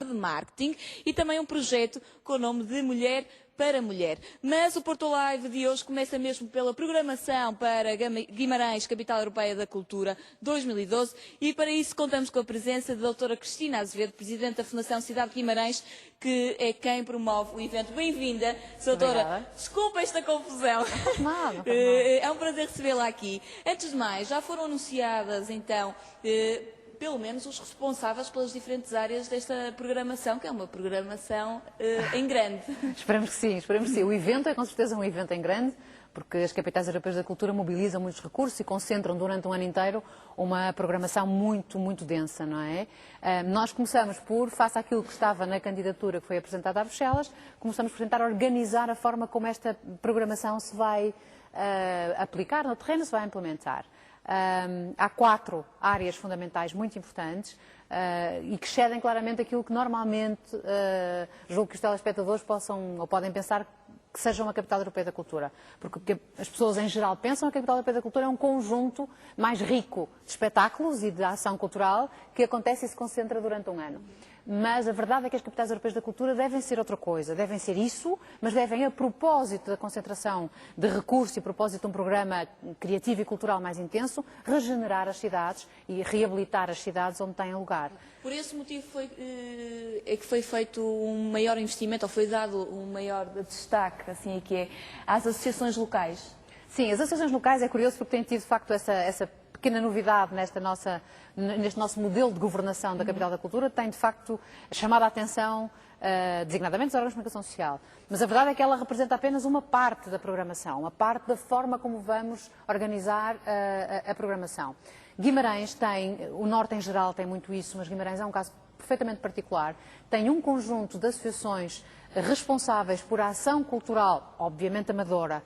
de marketing e também um projeto com o nome de Mulher para Mulher. Mas o Porto Live de hoje começa mesmo pela programação para Guimarães, Capital Europeia da Cultura 2012 e para isso contamos com a presença da doutora Cristina Azevedo, Presidente da Fundação Cidade de Guimarães, que é quem promove o evento. Bem-vinda, doutora. Obrigada. Desculpa esta confusão. Não faz mal, não faz mal. É um prazer recebê-la aqui. Antes de mais, já foram anunciadas então pelo menos os responsáveis pelas diferentes áreas desta programação, que é uma programação em grande. Esperamos que sim, esperamos que sim. O evento é com certeza um evento em grande, porque as capitais europeias da cultura mobilizam muitos recursos e concentram durante um ano inteiro uma programação muito, muito densa, não é? Nós começamos por, face àquilo que estava na candidatura que foi apresentada a Bruxelas, começamos por tentar organizar a forma como esta programação se vai aplicar no terreno, se vai implementar. Há 4 áreas fundamentais muito importantes e que excedem claramente aquilo que normalmente julgo que os telespectadores possam ou podem pensar que seja uma capital europeia da cultura. Porque as pessoas em geral pensam que a capital europeia da cultura é um conjunto mais rico de espetáculos e de ação cultural que acontece e se concentra durante um ano. Mas a verdade é que as capitais europeias da cultura devem ser outra coisa, devem ser isso, mas devem, a propósito da concentração de recursos e a propósito de um programa criativo e cultural mais intenso, regenerar as cidades e reabilitar as cidades onde têm lugar. Por esse motivo é que foi feito um maior investimento, ou foi dado um maior destaque, assim, que é às associações locais. Sim, as associações locais é curioso porque têm tido, de facto, essa pequena novidade neste nosso modelo de governação da capital da cultura, tem de facto chamado a atenção designadamente dos órgãos de comunicação social. Mas a verdade é que ela representa apenas uma parte da programação, uma parte da forma como vamos organizar a programação. Guimarães tem, o Norte em geral tem muito isso, mas Guimarães é um caso perfeitamente particular, tem um conjunto de associações responsáveis por a ação cultural, obviamente amadora,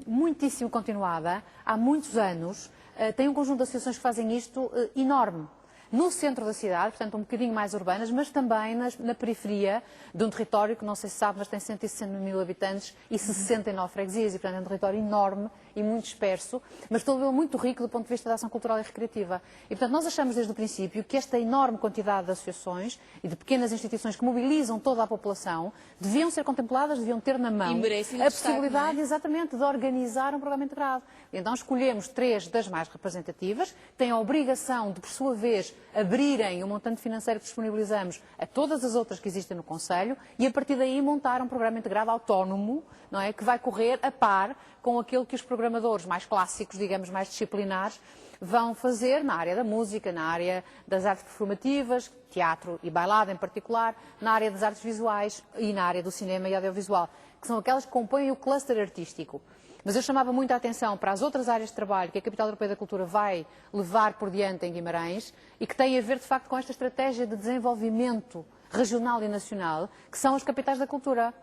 muitíssimo continuada, há muitos anos. Tem um conjunto de associações que fazem isto enorme. No centro da cidade, portanto um bocadinho mais urbanas, mas também na periferia de um território que, não sei se sabe, mas tem 160 mil habitantes e 69 freguesias, e portanto é um território enorme e muito disperso, mas todo ele muito rico do ponto de vista da ação cultural e recreativa. E portanto nós achamos desde o princípio que esta enorme quantidade de associações e de pequenas instituições que mobilizam toda a população deviam ser contempladas, deviam ter na mão a possibilidade, exatamente, de organizar um programa integrado. E então escolhemos 3 das mais representativas, que têm a obrigação de, por sua vez, abrirem o montante financeiro que disponibilizamos a todas as outras que existem no Conselho e, a partir daí, montar um programa integrado autónomo, não é, que vai correr a par com aquilo que os programadores mais clássicos, digamos, mais disciplinares, vão fazer na área da música, na área das artes performativas, teatro e bailado em particular, na área das artes visuais e na área do cinema e audiovisual, que são aquelas que compõem o cluster artístico. Mas eu chamava muito a atenção para as outras áreas de trabalho que a Capital Europeia da Cultura vai levar por diante em Guimarães e que têm a ver, de facto, com esta estratégia de desenvolvimento regional e nacional, que são as capitais da cultura.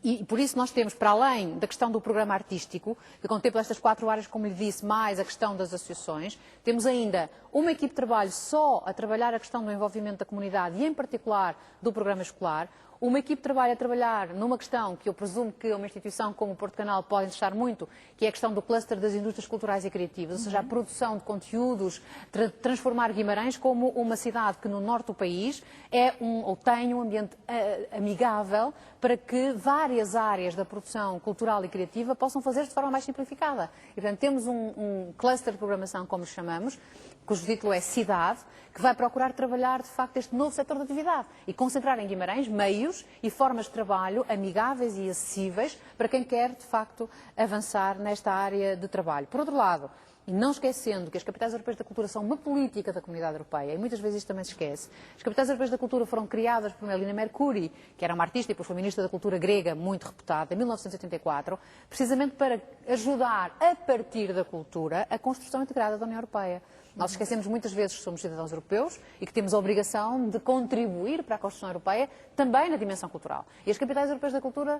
E por isso nós temos, para além da questão do programa artístico, que contempla estas 4 áreas, como lhe disse, mais a questão das associações, temos ainda uma equipe de trabalho só a trabalhar a questão do envolvimento da comunidade e, em particular, do programa escolar, uma equipe de trabalho a trabalhar numa questão que eu presumo que uma instituição como o Porto Canal pode interessar muito, que é a questão do cluster das indústrias culturais e criativas, ou seja, a produção de conteúdos, transformar Guimarães como uma cidade que no norte do país ou tem um ambiente amigável para que várias áreas da produção cultural e criativa possam fazer de forma mais simplificada. E, portanto, temos um cluster de programação, como chamamos, cujo título é Cidade, que vai procurar trabalhar, de facto, este novo setor de atividade e concentrar em Guimarães meios e formas de trabalho amigáveis e acessíveis para quem quer, de facto, avançar nesta área de trabalho. Por outro lado, e não esquecendo que as capitais europeias da cultura são uma política da Comunidade Europeia, e muitas vezes isto também se esquece, as capitais europeias da cultura foram criadas por Melina Mercouri, que era uma artista e depois foi ministra da cultura grega muito reputada, em 1984, precisamente para ajudar, a partir da cultura, a construção integrada da União Europeia. Nós esquecemos muitas vezes que somos cidadãos europeus e que temos a obrigação de contribuir para a construção europeia também na dimensão cultural. E as capitais europeias da cultura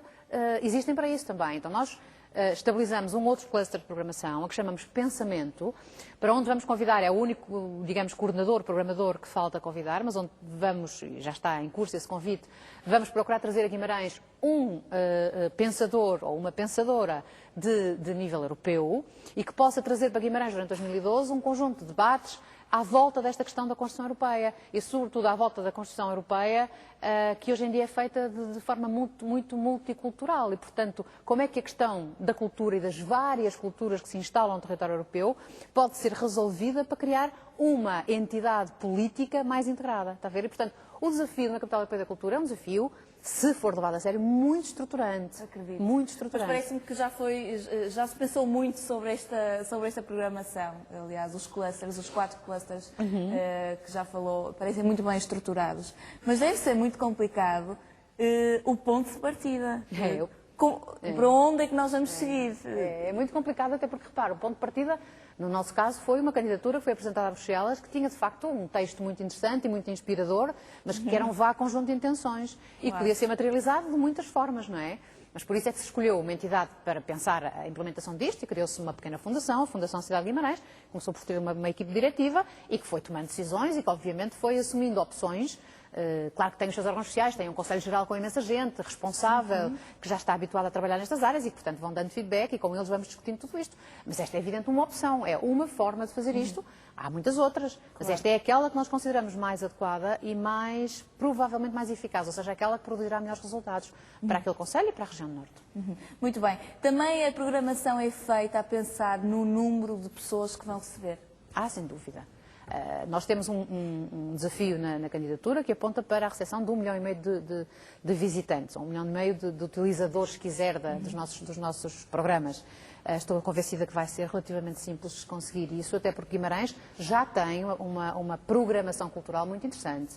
existem para isso também. Então nós estabilizamos um outro cluster de programação, a que chamamos Pensamento, para onde vamos convidar, é o único, digamos, coordenador, programador que falta convidar, mas onde vamos, já está em curso esse convite, vamos procurar trazer a Guimarães um pensador ou uma pensadora de nível europeu e que possa trazer para Guimarães durante 2012 um conjunto de debates à volta desta questão da Constituição Europeia e, sobretudo, à volta da Constituição Europeia, que hoje em dia é feita de forma muito multicultural e, portanto, como é que a questão da cultura e das várias culturas que se instalam no território europeu pode ser resolvida para criar uma entidade política mais integrada, está a ver? E, portanto, o desafio na Capital Europeia da Cultura é um desafio, se for levado a sério, muito estruturante. Acredito. Muito estruturante. Mas parece-me que já se pensou muito sobre esta programação. Aliás, os clusters, os 4 clusters que já falou, parecem muito bem estruturados. Mas deve ser muito complicado o ponto de partida. Para onde é que nós vamos seguir? É muito complicado, até porque, repara, o ponto de partida, no nosso caso, foi uma candidatura que foi apresentada a Bruxelas, que tinha, de facto, um texto muito interessante e muito inspirador, mas que era um vago conjunto de intenções e que podia ser materializado de muitas formas, não é? Mas por isso é que se escolheu uma entidade para pensar a implementação disto e criou-se uma pequena fundação, a Fundação Cidade de Guimarães, que começou por ter uma equipe diretiva e que foi tomando decisões e que, obviamente, foi assumindo opções. Claro que tem os seus órgãos sociais, tem um Conselho Geral com imensa gente, responsável, que já está habituado a trabalhar nestas áreas e, portanto, vão dando feedback e com eles vamos discutindo tudo isto. Mas esta é, evidente, uma opção, é uma forma de fazer isto. Há muitas outras, mas esta é aquela que nós consideramos mais adequada e mais, provavelmente, mais eficaz, ou seja, aquela que produzirá melhores resultados para aquele Conselho e para a região do Norte. Muito bem. Também a programação é feita a pensar no número de pessoas que vão receber? Sem dúvida. Nós temos um desafio na candidatura que aponta para a recepção de 1,5 milhão de visitantes, 1,5 milhão de utilizadores, se quiser, dos nossos programas. Estou convencida que vai ser relativamente simples conseguir isso, até porque Guimarães já tem uma programação cultural muito interessante.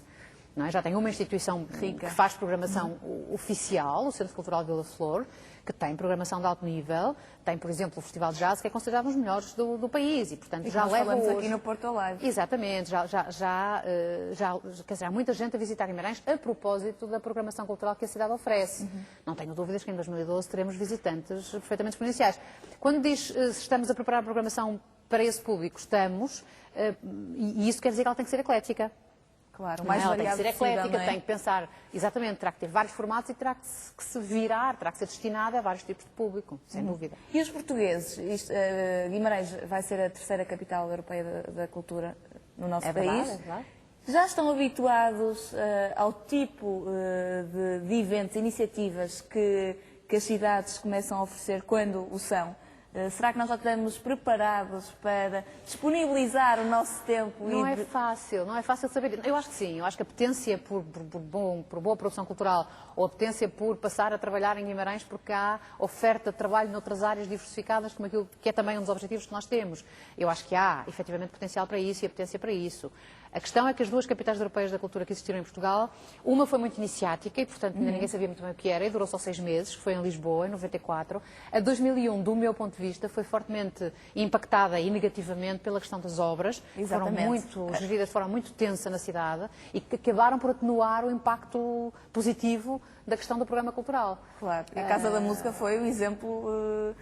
Não é? Já tem uma instituição que faz programação oficial, o Centro Cultural Vila Flor, que tem programação de alto nível, tem, por exemplo, o Festival de Jazz, que é considerado um dos melhores do país e, portanto, já leva hoje... aqui no Porto Live. Exatamente, quer dizer, há muita gente a visitar Guimarães a propósito da programação cultural que a cidade oferece. Não tenho dúvidas que em 2012 teremos visitantes perfeitamente exponenciais. Quando diz se estamos a preparar a programação para esse público, estamos, e isso quer dizer que ela tem que ser eclética. Claro, o mais ela tem que variado ser eclética, possível, não é? tem que pensar, exatamente, terá que ter vários formatos e terá que se virar, terá que ser destinada a vários tipos de público, sem dúvida. E os portugueses? Guimarães vai ser a terceira capital europeia da cultura no nosso país. Verdade, é verdade. Já estão habituados ao tipo de eventos, iniciativas que as cidades começam a oferecer quando o são? Será que nós já estamos preparados para disponibilizar o nosso tempo? Não é fácil saber. Eu acho que sim, eu acho que a potência por boa produção cultural ou a potência por passar a trabalhar em Guimarães porque há oferta de trabalho noutras áreas diversificadas, como aquilo que é também um dos objetivos que nós temos. Eu acho que há, efetivamente, potencial para isso e a potência para isso. A questão é que as duas capitais europeias da cultura que existiram em Portugal, uma foi muito iniciática e, portanto, ainda ninguém sabia muito bem o que era e durou só 6 meses, que foi em Lisboa, em 94. A 2001, do meu ponto de vista, foi fortemente impactada e negativamente pela questão das obras, que foram muito geridas de forma muito tensa na cidade e que acabaram por atenuar o impacto positivo da questão do programa cultural. Claro, e a Casa da Música foi o exemplo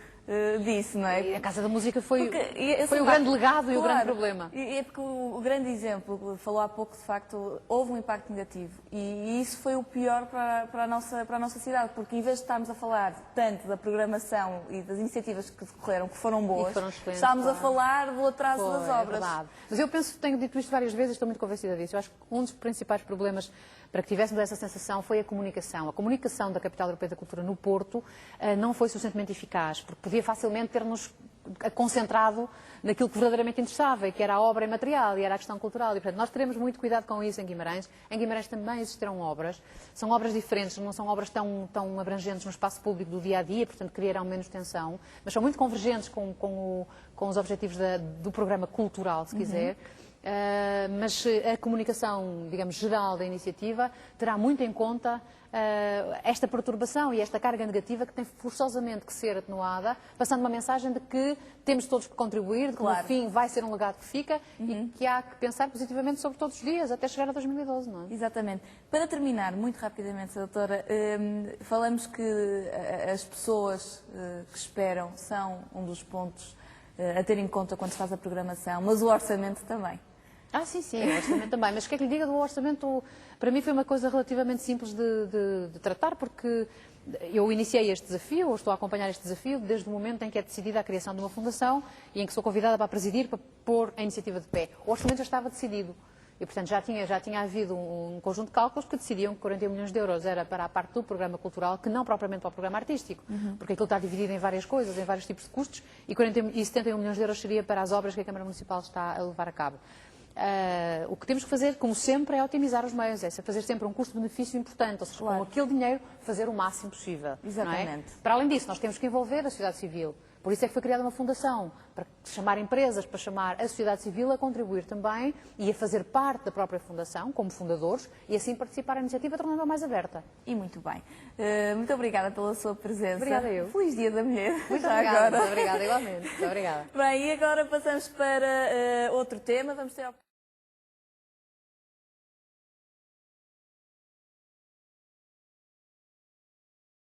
disso, não é? A Casa da Música foi o grande legado e o grande problema. E é porque o grande exemplo, falou há pouco, de facto, houve um impacto negativo. E isso foi o pior para a nossa cidade, porque em vez de estarmos a falar tanto da programação e das iniciativas que decorreram, que foram boas, estávamos a falar do atraso das obras. É verdade. Mas eu penso, tenho dito isto várias vezes e estou muito convencida disso. Eu acho que um dos principais problemas para que tivéssemos essa sensação foi a comunicação. A comunicação da Capital Europeia da Cultura no Porto não foi suficientemente eficaz, porque podia facilmente ter-nos concentrado naquilo que verdadeiramente interessava, que era a obra em material e era a questão cultural. E, portanto, nós teremos muito cuidado com isso em Guimarães. Em Guimarães também existirão obras. São obras diferentes, não são obras tão abrangentes no espaço público do dia-a-dia, portanto, criarão menos tensão, mas são muito convergentes com os objetivos do programa cultural, se quiser. Mas a comunicação, digamos, geral da iniciativa terá muito em conta esta perturbação e esta carga negativa que tem forçosamente que ser atenuada, passando uma mensagem de que temos todos que contribuir, de que no fim vai ser um legado que fica e que há que pensar positivamente sobre todos os dias, até chegar a 2012, não é? Exatamente. Para terminar, muito rapidamente, doutora, falamos que as pessoas que esperam são um dos pontos a ter em conta quando se faz a programação, mas o orçamento também. Sim, sim, o orçamento também. Mas o que é que lhe diga do orçamento? Para mim foi uma coisa relativamente simples de tratar, porque eu iniciei este desafio, ou estou a acompanhar este desafio, desde o momento em que é decidida a criação de uma fundação e em que sou convidada para presidir, para pôr a iniciativa de pé. O orçamento já estava decidido. E, portanto, já tinha havido um conjunto de cálculos que decidiam que 41 milhões de euros era para a parte do programa cultural, que não propriamente para o programa artístico, porque aquilo está dividido em várias coisas, em vários tipos de custos, e 71 milhões de euros seria para as obras que a Câmara Municipal está a levar a cabo. O que temos que fazer, como sempre, é otimizar os meios, é fazer sempre um custo-benefício importante, ou seja, com aquele dinheiro fazer o máximo possível. Exatamente. Não é? Para além disso, nós temos que envolver a sociedade civil. Por isso é que foi criada uma fundação, para chamar empresas, para chamar a sociedade civil a contribuir também e a fazer parte da própria fundação, como fundadores, e assim participar na iniciativa, tornando-a mais aberta. E muito bem. Muito obrigada pela sua presença. Obrigada eu. Feliz Dia da Mulher. Muito obrigada, muito obrigada, igualmente. Muito obrigada. Bem, e agora passamos para outro tema. Vamos ter a